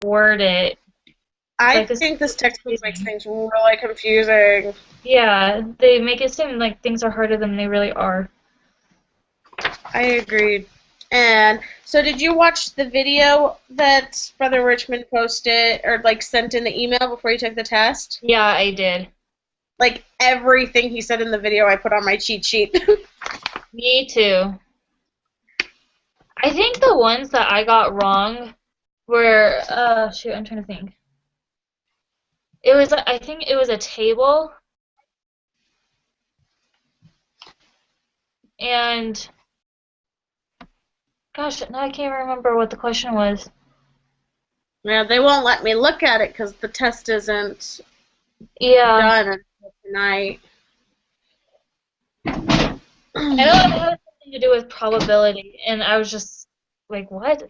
word it. I Like this think this is textbook makes confusing. things really confusing. Yeah, they make it seem like things are harder than they really are. I agreed. And so, did you watch the video that Brother Richmond posted or like sent in the email before you took the test? Yeah, I did. Like everything he said in the video, I put on my cheat sheet. Me too. I think the ones that I got wrong were, shoot, I'm trying to think. It was, I think it was a table, and gosh, now I can't remember what the question was. Yeah, they won't let me look at it because the test isn't Yeah, done until tonight. I know it had something to do with probability, and I was just like, what?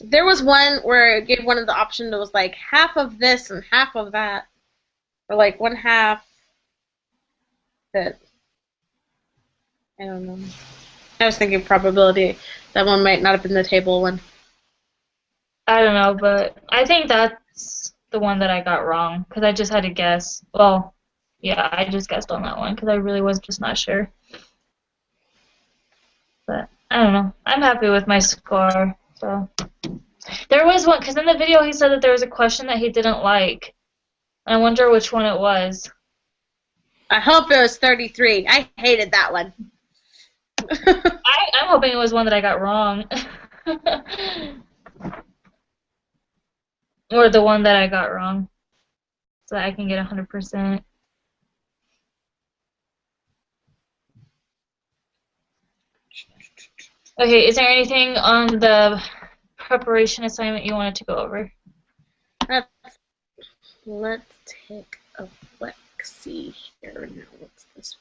There was one where it gave one of the options that was like half of this and half of that, or like one half that I don't know. I was thinking probability. That one might not have been the table one. I don't know, but I think that's the one that I got wrong, because I just had to guess. Well, yeah, I just guessed on that one, because I really was just not sure. But I don't know. I'm happy with my score, so. There was one, because in the video he said that there was a question that he didn't like. I wonder which one it was. I hope it was 33. I hated that one. I'm hoping it was one that I got wrong. Or the one that I got wrong, so that I can get 100%. Okay, is there anything on the preparation assignment you wanted to go over? Let's take a look. See here now. What's this?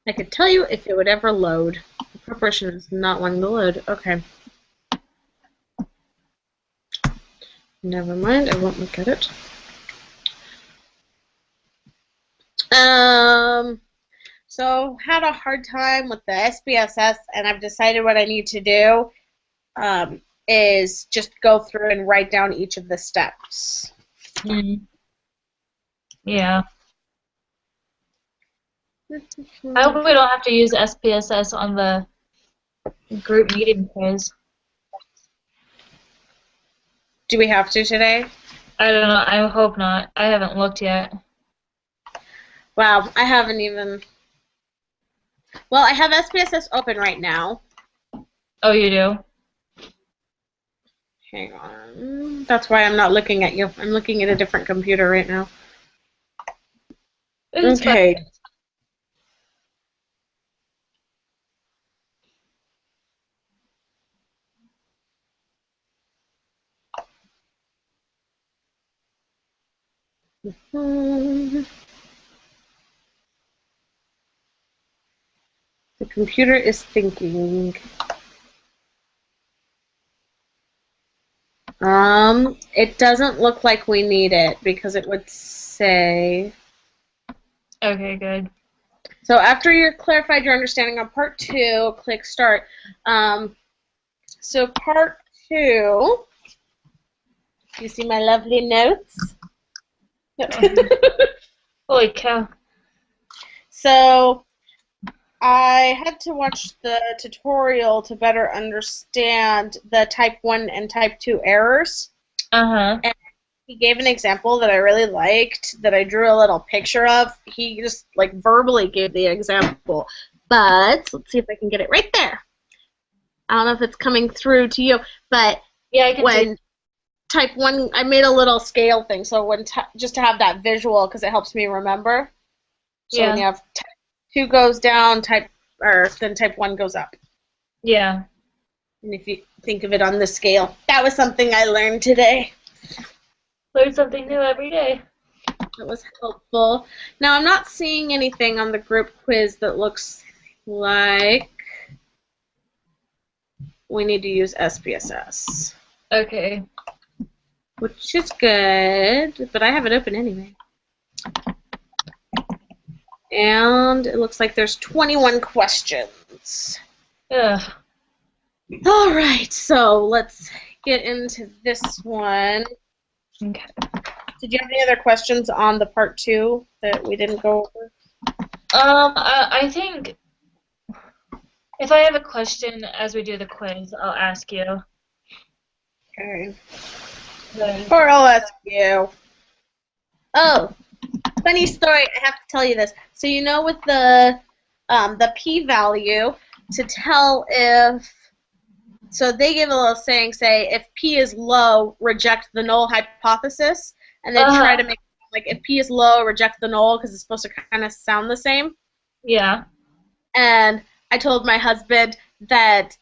I could tell you if it would ever load. The preparation is not wanting to load. Okay. Never mind. I won't look at it. So had a hard time with the SPSS, and I've decided what I need to do is just go through and write down each of the steps. Mm, yeah. I hope we don't have to use SPSS on the group meeting quiz. Do we have to today? I don't know. I hope not. I haven't looked yet. Wow, I haven't even. Well, I have SPSS open right now. Oh, you do? Hang on. That's why I'm not looking at you. I'm looking at a different computer right now. It's fine. Okay. The computer is thinking. It doesn't look like we need it because it would say. Okay, good. So after you're clarified your understanding on part 2, click start. So part 2, you see my lovely notes? Holy cow. So I had to watch the tutorial to better understand the type 1 and type 2 errors. Uh-huh. And he gave an example that I really liked, that I drew a little picture of. He just like verbally gave the example. But let's see if I can get it right there. I don't know if it's coming through to you, but Yeah, I can see. when type 1, I made a little scale thing, so when just to have that visual because it helps me remember. So when Yeah. you have type 2 goes down, then type 1 goes up. Yeah. And if you think of it on the scale, that was something I learned today. Learn something new every day. It was helpful. Now I'm not seeing anything on the group quiz that looks like we need to use SPSS, Okay. which is good, but I have it open anyway. And it looks like there's 21 questions. Ugh. All right, so let's get into this one. Okay. Did you have any other questions on the part 2 that we didn't go over? I think if I have a question as we do the quiz, I'll ask you. Okay. Then- Or I'll ask you. Oh, funny story. I have to tell you this. So you know, with the p-value, to tell if, so they give a little saying, say if p is low, reject the null hypothesis, and they try to make like if p is low, reject the null because it's supposed to kind of sound the same. Yeah. And I told my husband that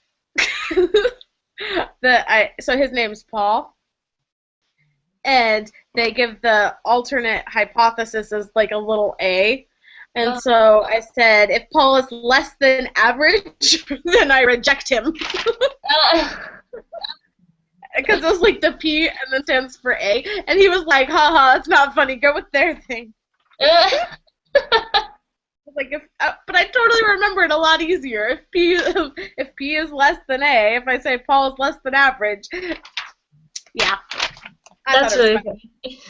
so his name's Paul. And they give the alternate hypothesis as like a little a. And so I said, if Paul is less than average, then I reject him. Because it was like the P and then stands for A. And he was like, haha, it's not funny. Go with their thing. I was like, but I totally remember it a lot easier. If P is less than A, if I say Paul is less than average, yeah. That's really funny.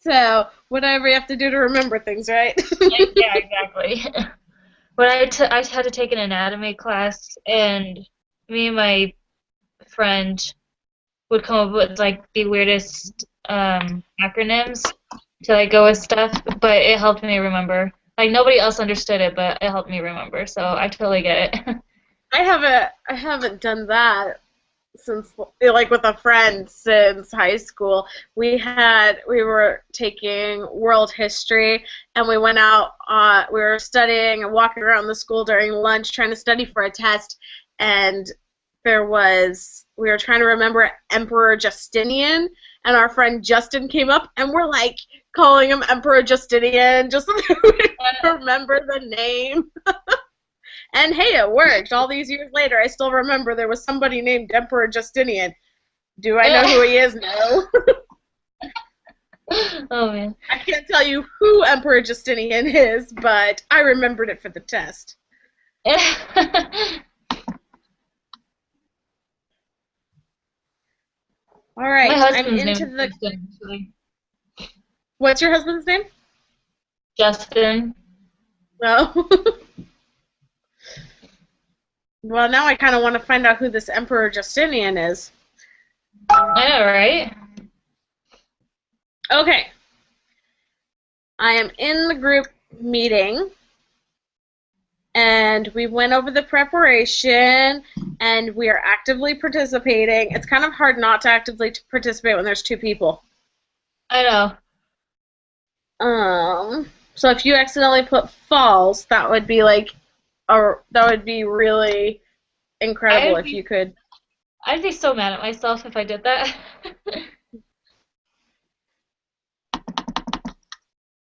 So, whatever you have to do to remember things, right? Yeah, exactly. When I had to take an anatomy class, and me and my friend would come up with like the weirdest acronyms to like go with stuff, but it helped me remember. Like nobody else understood it, but it helped me remember, so I totally get it. I haven't done that since, like, with a friend since high school. We were taking world history, and we went out, we were studying and walking around the school during lunch trying to study for a test, and we were trying to remember Emperor Justinian, and our friend Justin came up, and we're like calling him Emperor Justinian just so that we could remember the name. And hey, it worked. All these years later, I still remember there was somebody named Emperor Justinian. Do I know who he is? No. Oh man. I can't tell you who Emperor Justinian is, but I remembered it for the test. All right, My I'm husband's name into is the. Justin, actually. What's your husband's name? Justin. No. Well, now I kind of want to find out who this Emperor Justinian is. I know, right? Okay. I am in the group meeting, and we went over the preparation, and we are actively participating. It's kind of hard not to actively participate when there's two people. I know. So if you accidentally put false, that would be like, that would be really incredible if you could. I'd be so mad at myself if I did that.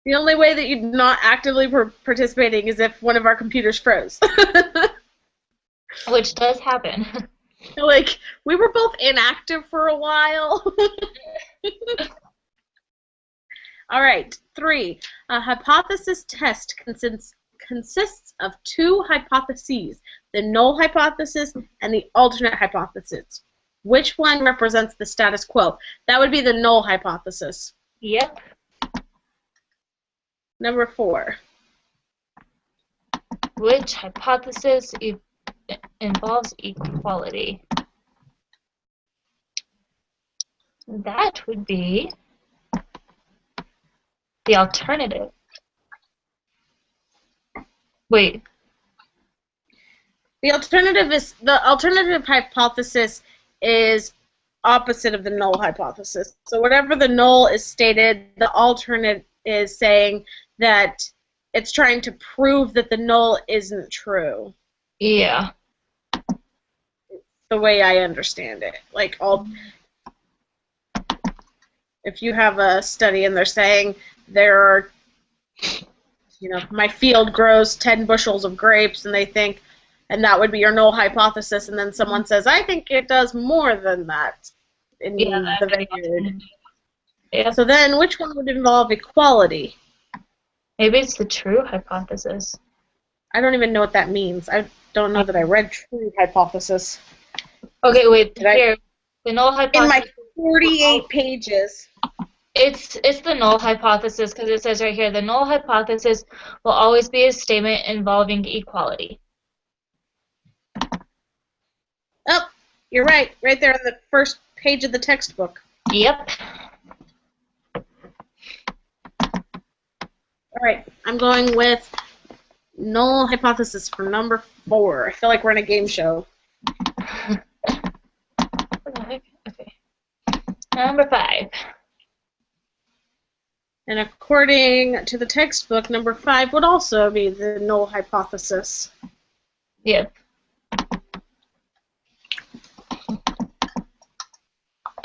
The only way that you're not actively participating is if one of our computers froze. Which does happen. Like, we were both inactive for a while. All right, 3. A hypothesis test consists of two hypotheses, the null hypothesis and the alternate hypothesis. Which one represents the status quo? That would be the null hypothesis. Yep. Number 4. Which hypothesis involves equality? That would be the alternative. Wait. The alternative hypothesis is opposite of the null hypothesis. So whatever the null is stated, the alternate is saying that it's trying to prove that the null isn't true. Yeah. The way I understand it. Like, if you have a study and they're saying there are, my field grows 10 bushels of grapes, and they think, and that would be your null hypothesis, and then someone says, I think it does more than that in the vineyard. Yep. So then, which one would involve equality? Maybe it's the true hypothesis. I don't even know what that means. I don't know that I read true hypothesis. Okay, wait. Did I? Here, the null In my hypothesis. 48 pages. It's the null hypothesis because it says right here the null hypothesis will always be a statement involving equality. Oh, you're right. Right there on the first page of the textbook. Yep. All right, I'm going with null hypothesis for number 4. I feel like we're in a game show. Okay. Number 5. And according to the textbook, number 5 would also be the null hypothesis. Yep.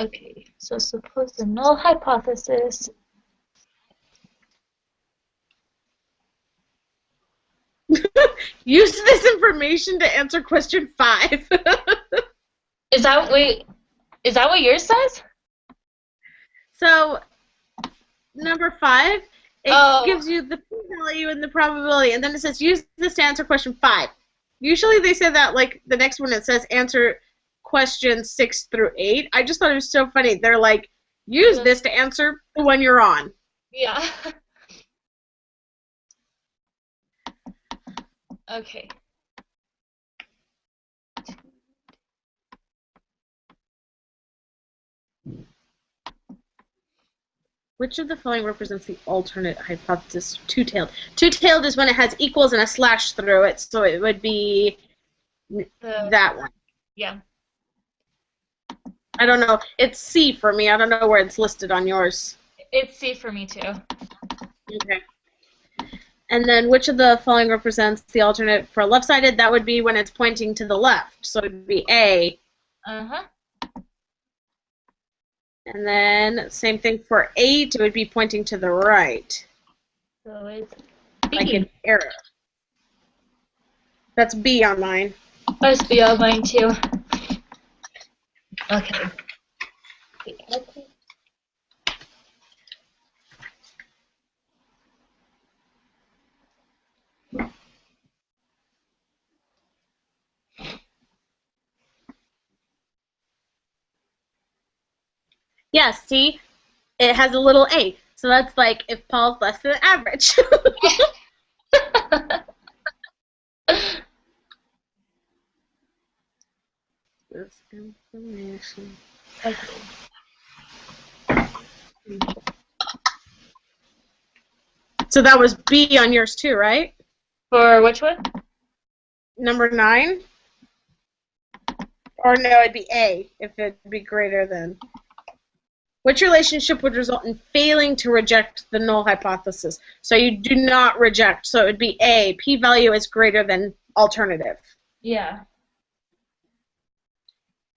Okay, so suppose the null hypothesis. Use this information to answer question 5. Is that what yours says? So, number 5, it gives you the p-value and the probability, and then it says use this to answer question 5. Usually they say that, like, the next one it says answer questions 6 through 8. I just thought it was so funny. They're like, use this to answer the one you're on. Yeah. Okay. Which of the following represents the alternate hypothesis? Two-tailed. Two-tailed is when it has equals and a slash through it, so it would be that one. Yeah. I don't know. It's C for me. I don't know where it's listed on yours. It's C for me too. Okay. And then which of the following represents the alternate for left-sided? That would be when it's pointing to the left. So it would be A. Uh-huh. And then same thing for 8. It would be pointing to the right. So it's Like B. an arrow. That's B on mine. That's B on mine too. Okay. Yeah, see? It has a little A. So that's like if Paul's less than average. This information. So that was B on yours too, right? For which one? Number 9? Or no, it'd be A if it'd be greater than. Which relationship would result in failing to reject the null hypothesis? So you do not reject, so it would be A. P-value is greater than alternative. Yeah.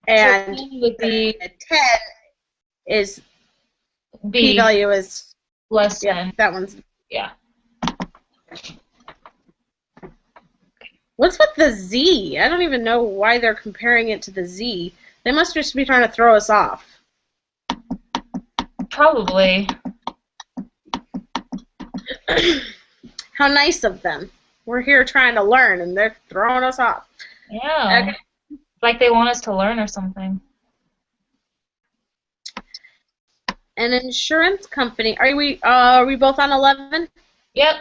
And so would be 10 is B. P-value is less than. that one's. Yeah. What's with the Z? I don't even know why they're comparing it to the Z. They must just be trying to throw us off. Probably. How nice of them. We're here trying to learn, and they're throwing us off. Yeah. Okay. Like they want us to learn or something. An insurance company. Are we both on 11? Yep.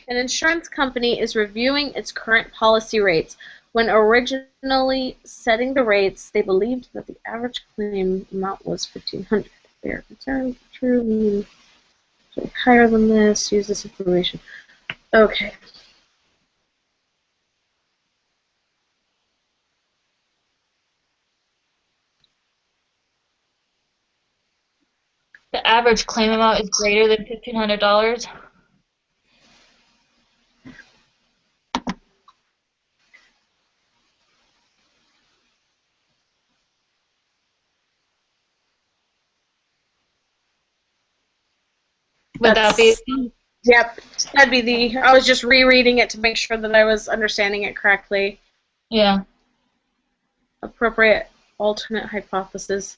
An insurance company is reviewing its current policy rates. When originally setting the rates, they believed that the average claim amount was $1,500. They are concerned true higher than this. Use this information. Okay. The average claim amount is greater than $1,500. Would that be? Yep, that'd be the. I was just rereading it to make sure that I was understanding it correctly. Yeah. Appropriate alternate hypothesis.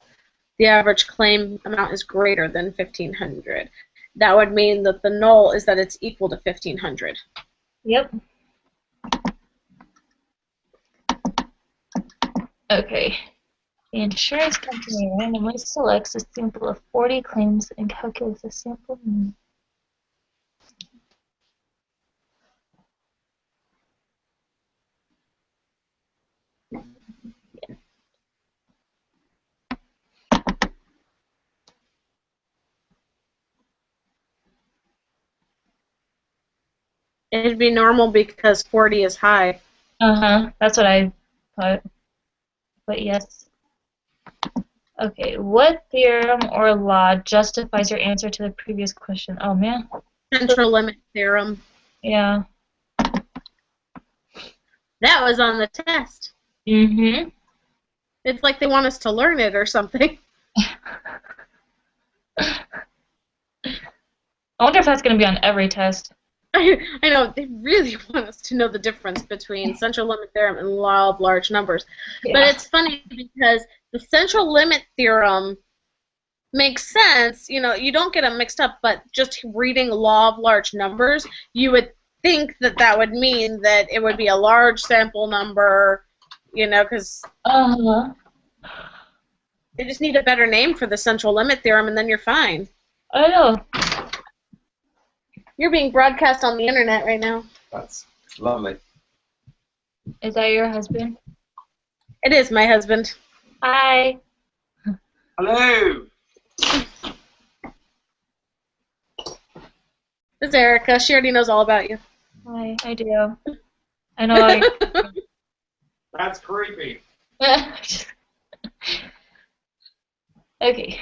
the average claim amount is greater than 1,500. That would mean that the null is that it's equal to 1,500. Yep. Okay. The insurance company randomly selects a sample of 40 claims and calculates a sample mean. It'd be normal because 40 is high. Uh-huh. That's what I thought. But yes. Okay. What theorem or law justifies your answer to the previous question? Oh, man. Central limit theorem. Yeah. That was on the test. Mm-hmm. It's like they want us to learn it or something. I wonder if that's going to be on every test. I know, they really want us to know the difference between central limit theorem and law of large numbers. Yeah. But it's funny because the central limit theorem makes sense. You know, you don't get them mixed up, but just reading law of large numbers, you would think that that would mean that it would be a large sample number, you know, because Uh-huh. you just need a better name for the central limit theorem, and then you're fine. I know. You're being broadcast on the internet right now. That's lovely. Is that your husband? It is my husband. Hi. Hello. This is Erica. She already knows all about you. Hi. I do. I know. That's creepy. Okay.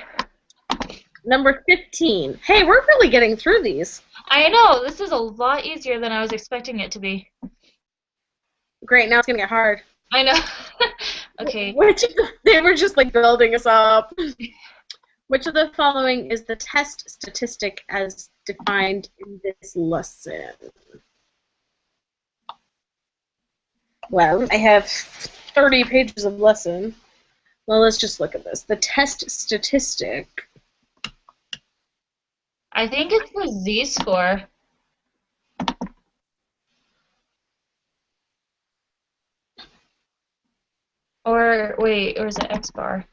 Number 15. Hey, we're really getting through these. I know. This is a lot easier than I was expecting it to be. Great, now it's going to get hard. I know. Okay. They were just like building us up. Which of the following is the test statistic as defined in this lesson? Well, I have 30 pages of lesson. Well, let's just look at this. The test statistic. I think it's the Z-score. Or, wait, or is it X-bar?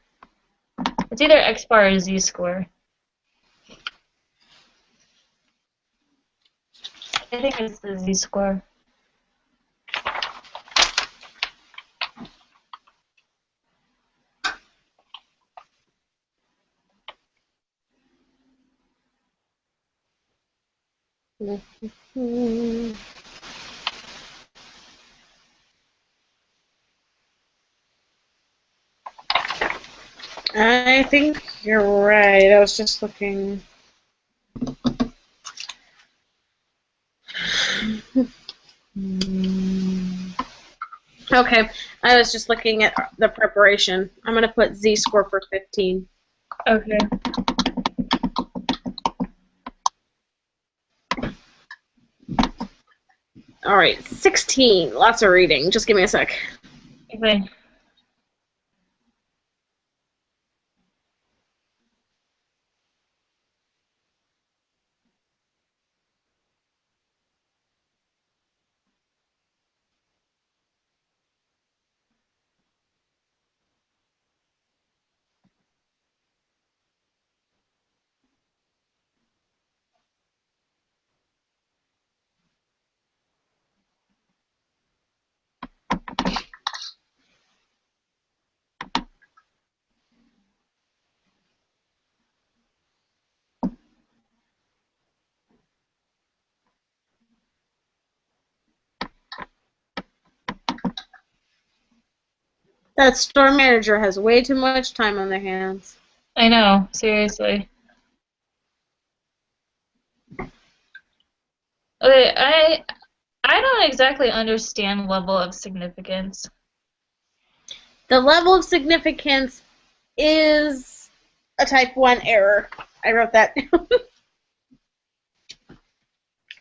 It's either X-bar or Z-score. I think it's the Z-score. I think you're right. I was just looking. Okay, I was just looking at the preparation. I'm going to put Z-score for 15. Okay. All right, 16. Lots of reading. Just give me a sec. Okay. That store manager has way too much time on their hands. I know, seriously. Okay, I don't exactly understand level of significance. The level of significance is a type 1 error. I wrote that down.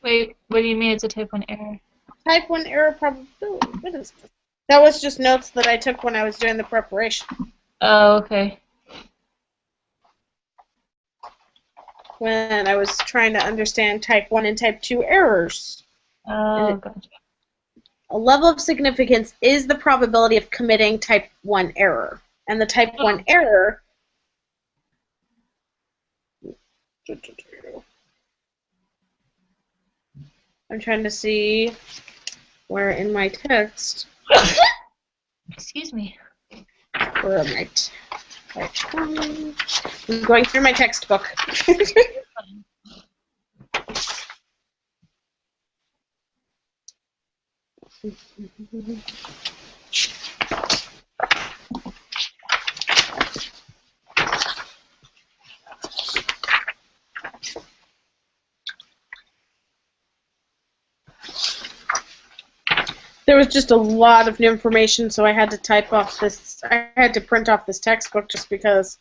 Wait, what do you mean it's a type 1 error? Type 1 error probability. What is this? That was just notes that I took when I was doing the preparation. Oh, okay. when I was trying to understand type 1 and type 2 errors. Oh, gotcha. A level of significance is the probability of committing type 1 error. And the type 1 error... I'm trying to see where in my text... Excuse me. Where am I? I'm going through my textbook. There was just a lot of new information, so I had to I had to print off this textbook just because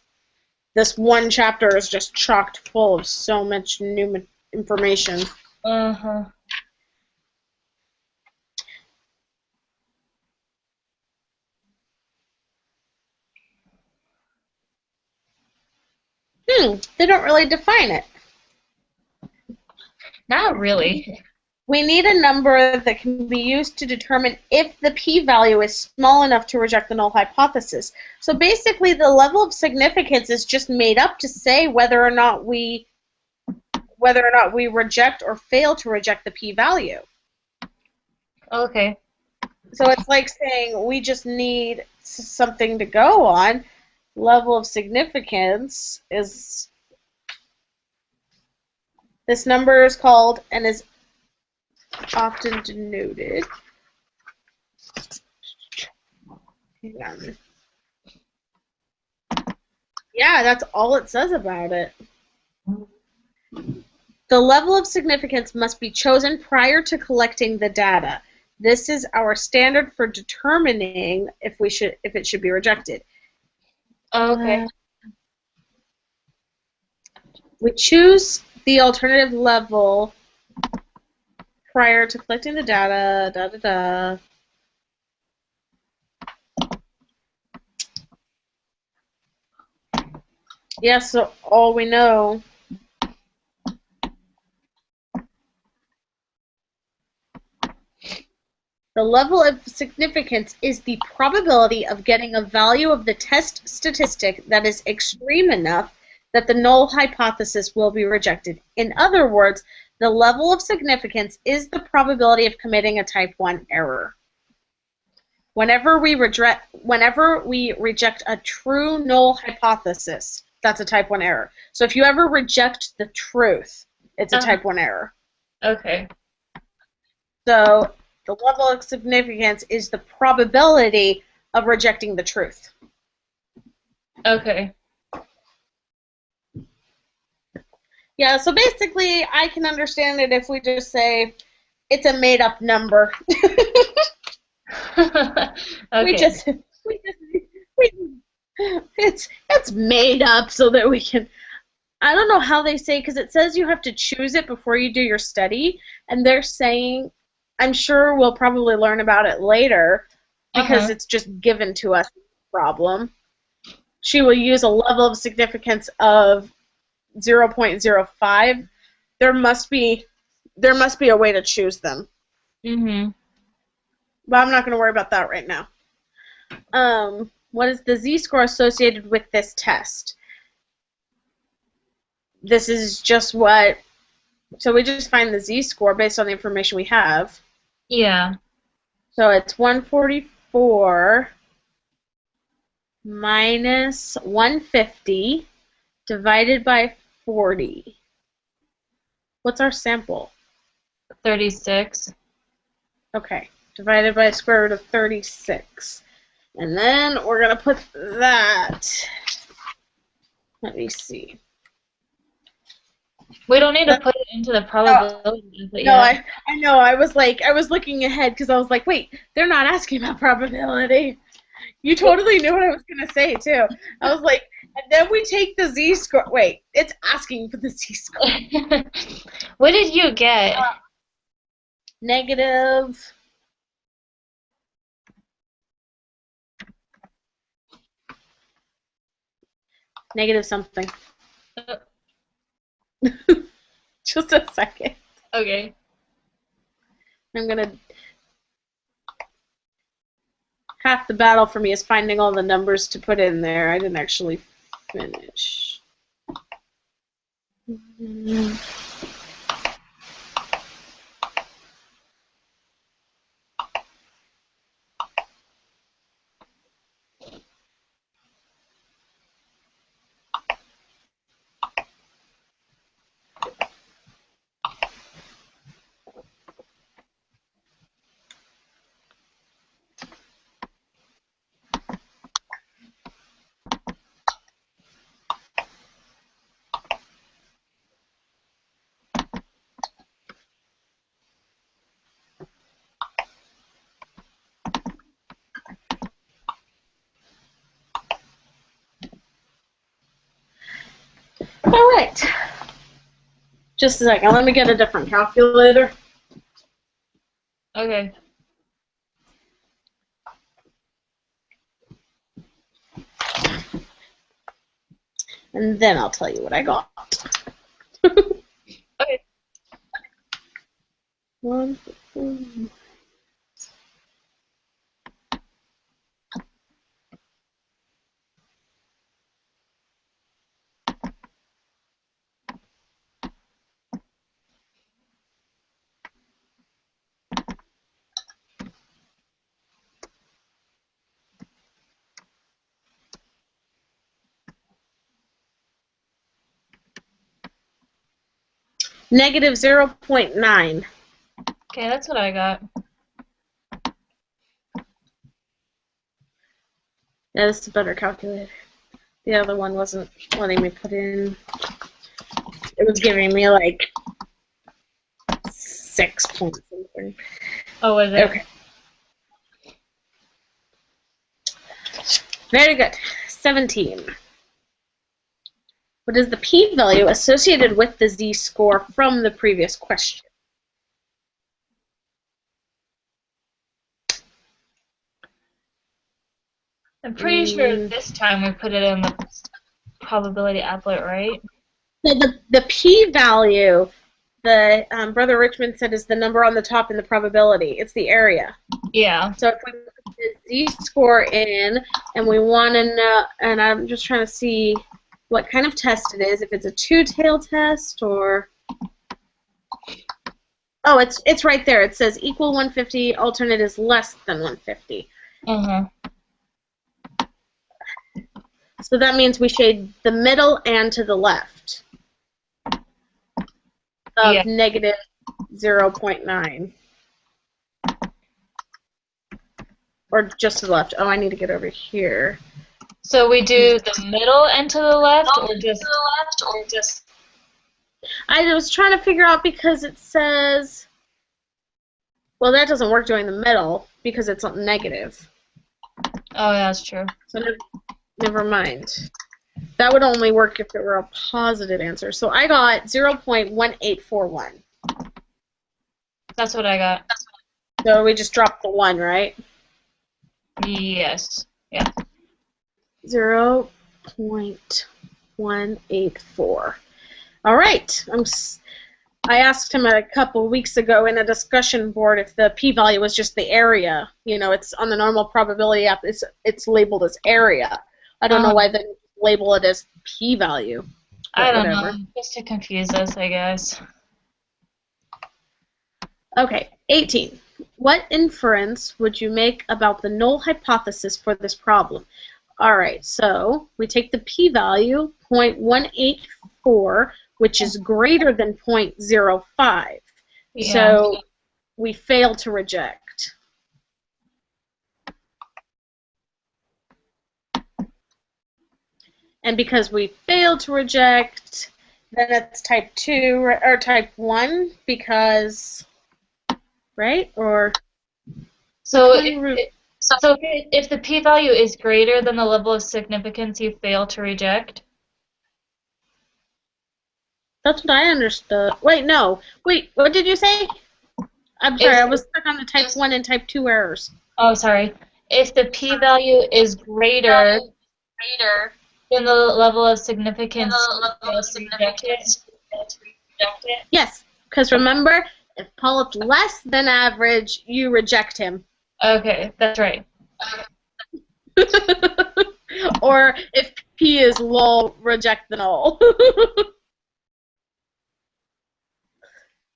this one chapter is just chocked full of so much new information. Uh-huh. They don't really define it. Not really. We need a number that can be used to determine if the p-value is small enough to reject the null hypothesis. So basically, the level of significance is just made up to say whether or not we reject or fail to reject the p-value. Okay. So it's like saying we just need something to go on. Level of significance is... This number is called and is often denoted. Hang on. Yeah, that's all it says about it. The level of significance must be chosen prior to collecting the data. This is our standard for determining if it should be rejected. Okay. We choose the alternative level prior to collecting the data. Yeah, so all we know. The level of significance is the probability of getting a value of the test statistic that is extreme enough that the null hypothesis will be rejected. In other words, the level of significance is the probability of committing a type 1 error. Whenever we reject a true null hypothesis, that's a type 1 error. So if you ever reject the truth, it's a type 1 error. Okay. So the level of significance is the probability of rejecting the truth. Okay. Yeah, so basically I can understand it if we just say it's a made-up number. Okay. It's made up so that we can... I don't know how they say, because it says you have to choose it before you do your study, and they're saying, I'm sure we'll probably learn about it later, because it's just given to us problem. She will use a level of significance of 0.05. There must be a way to choose them. Mhm. But I'm not going to worry about that right now. What is the z-score associated with this test? This is just what... So we just find the z-score based on the information we have. Yeah. So it's 144 minus 150 divided by 40. What's our sample? 36. Okay, divided by the square root of 36. And then we're going to put that... Let me see. We don't need to put it into the probability. No, I know. I was looking ahead because I was like, wait, they're not asking about probability. You totally knew what I was going to say, too. I was like, and then we take the z-score. Wait, it's asking for the z-score. What did you get? Negative... Negative something. Just a second. Okay. I'm gonna. Half the battle for me is finding all the numbers to put in there. I didn't actually finish. All right. Just a second. Let me get a different calculator. Okay. And then I'll tell you what I got. Okay. 1, negative 0.9. Okay, that's what I got. Yeah, this is a better calculator. The other one wasn't letting me put in. It was giving me like 6 point something. Oh, was it? Okay. Very good. 17. What is the p-value associated with the z-score from the previous question? I'm pretty sure this time we put it in the probability applet, right? So the p-value, Brother Richmond said, is the number on the top in the probability. It's the area. Yeah. So if we put the z-score in, and we want to know, and I'm just trying to see what kind of test it is, if it's a two-tail test or... Oh, it's right there. It says equal 150, alternate is less than 150. Uh-huh. So that means we shade the middle and to the left of negative 0.9. Or just to the left. Oh, I need to get over here. So we do the middle and to the left, or just... I was trying to figure out because it says... Well, that doesn't work doing the middle because it's negative. Oh, yeah, that's true. So never mind. That would only work if it were a positive answer. So I got 0.1841. That's what I got. So we just dropped the 1, right? Yes. Yeah. 0.184. All right. I asked him a couple weeks ago in a discussion board if the p-value was just the area. You know, it's on the normal probability app. It's labeled as area. I don't know why they label it as p-value. I don't know. Just to confuse us, I guess. Okay, 18. What inference would you make about the null hypothesis for this problem? All right, so we take the p-value, 0.184, which is greater than 0.05. Yeah. So we fail to reject. And because we fail to reject, then it's type 2 or type 1 because, right? Or so if the p-value is greater than the level of significance you fail to reject? That's what I understood. Wait, no. Wait, what did you say? I'm sorry, I was stuck on the type 1 and type 2 errors. Oh, sorry. If the p-value is greater than the level of significance you fail to reject it, Reject it? Yes, because remember, if Paul is less than average, you reject him. Okay, that's right. Or if P is low, reject the null.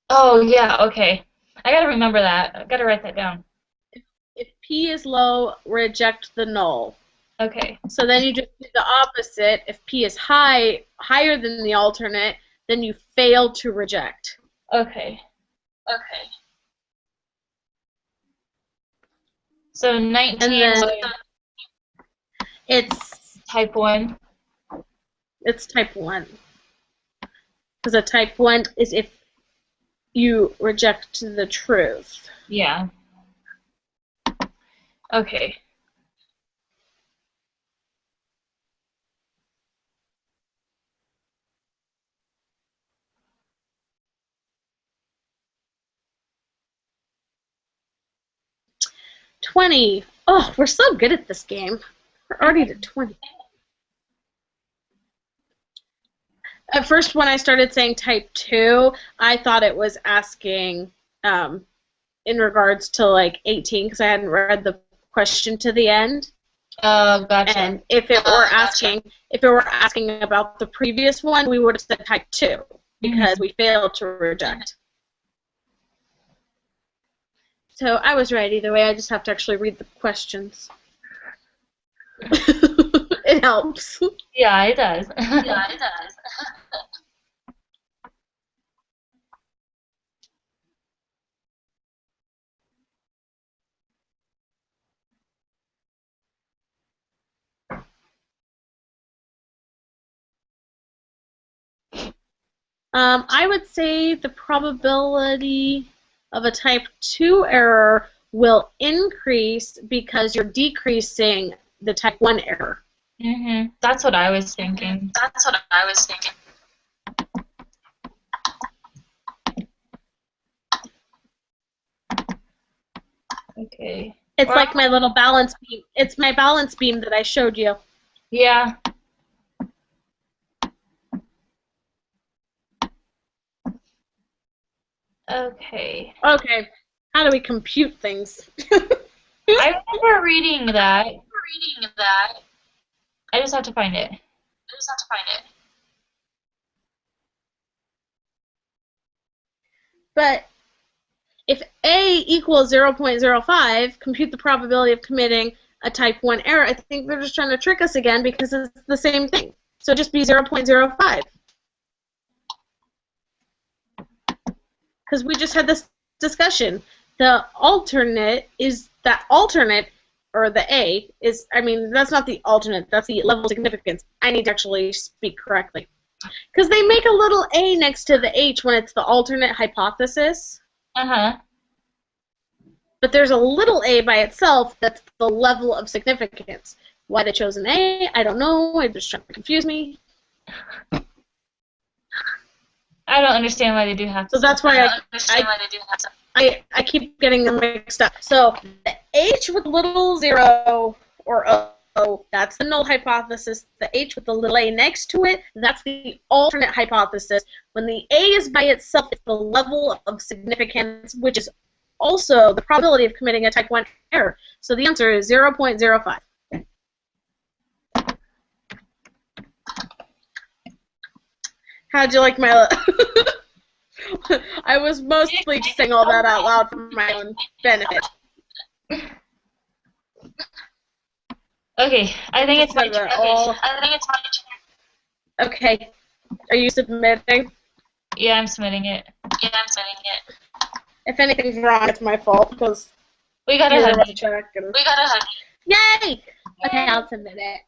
Oh, yeah, okay. I gotta remember that. I gotta write that down. If P is low, reject the null. Okay. So then you just do the opposite. If P is higher than the alternate, then you fail to reject. Okay. Okay. So 19 And then was it's type 1. type 1. Because a type 1 is if you reject the truth. Yeah. Okay. $20. Oh, we're so good at this game. We're already to 20. At first, when I started saying type 2, I thought it was asking in regards to like 18 because I hadn't read the question to the end. Gotcha. And if it were asking about the previous one, we would have said type 2 because we failed to reject. So I was right either way. I just have to actually read the questions. It helps. Yeah, it does. Yeah, it does. I would say the probability of a type 2 error will increase because you're decreasing the type 1 error. That's what I was thinking. That's what I was thinking. Okay. It's like my little balance beam. It's my balance beam that I showed you. Yeah. Okay. Okay. How do we compute things? I remember reading that. I just have to find it. But if A equals 0.05, compute the probability of committing a type 1 error. I think they're just trying to trick us again because it's the same thing. So just be 0.05. Because we just had this discussion. The alternate, or the A, is, I mean, that's not the alternate, that's the level of significance. I need to actually speak correctly. Because they make a little A next to the H when it's the alternate hypothesis. Uh-huh. But there's a little a by itself that's the level of significance. Why they chose an A, I don't know. They're just trying to confuse me. I don't understand why they do have to. So that's why I keep getting them mixed up. So the H with the little 0 or O, that's the null hypothesis. The H with the little a next to it, that's the alternate hypothesis. When the A is by itself, it's the level of significance, which is also the probability of committing a type 1 error. So the answer is 0.05. How'd you like my... I was mostly saying all that out loud for my own benefit. Okay, I think it's my turn. Okay. Are you submitting? Yeah, I'm submitting it. If anything's wrong, it's my fault because We got a neither of us 100. check. Yay! Okay, I'll submit it.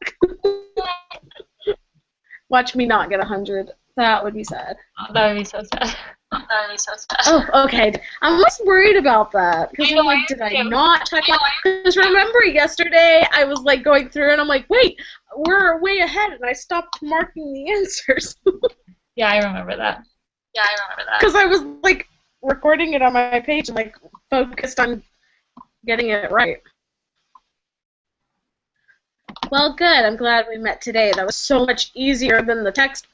Watch me not get 100. That would be sad. Oh, that would be so sad. Oh, okay. I'm almost worried about that because I I'm know, like, I did I am too. not check my? Because remember yesterday I was like going through and I'm like, wait, we're way ahead, and I stopped marking the answers Yeah, I remember that. because I was like recording it on my page and like focused on getting it right. Well, good. I'm glad we met today. That was so much easier than the text.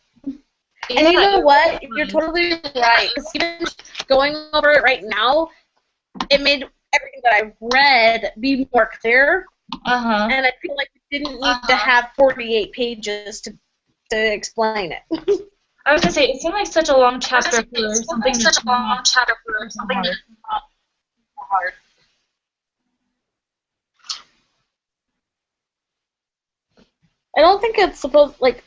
And you know it what? really You're was. totally right. Because even just going over it right now, it made everything that I read be more clear. Uh-huh. And I feel like we didn't need to have 48 pages to explain it. I was gonna say, it seemed like such a long chapter for something that's not so hard. I don't think it's supposed, like,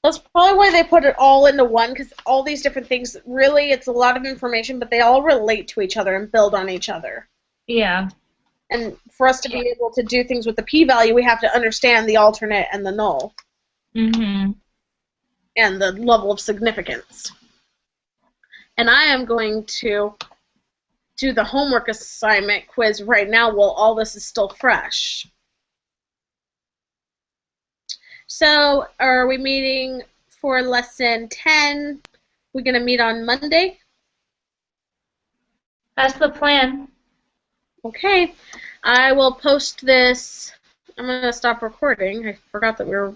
that's probably why they put it all into one, because all these different things, really, it's a lot of information, but they all relate to each other and build on each other. Yeah. And for us to be able to do things with the p-value, we have to understand the alternate and the null Mm-hmm. and the level of significance. And I am going to do the homework assignment quiz right now while all this is still fresh. So, are we meeting for lesson 10? We're going to meet on Monday? That's the plan. Okay. I will post this. I'm going to stop recording. I forgot that we were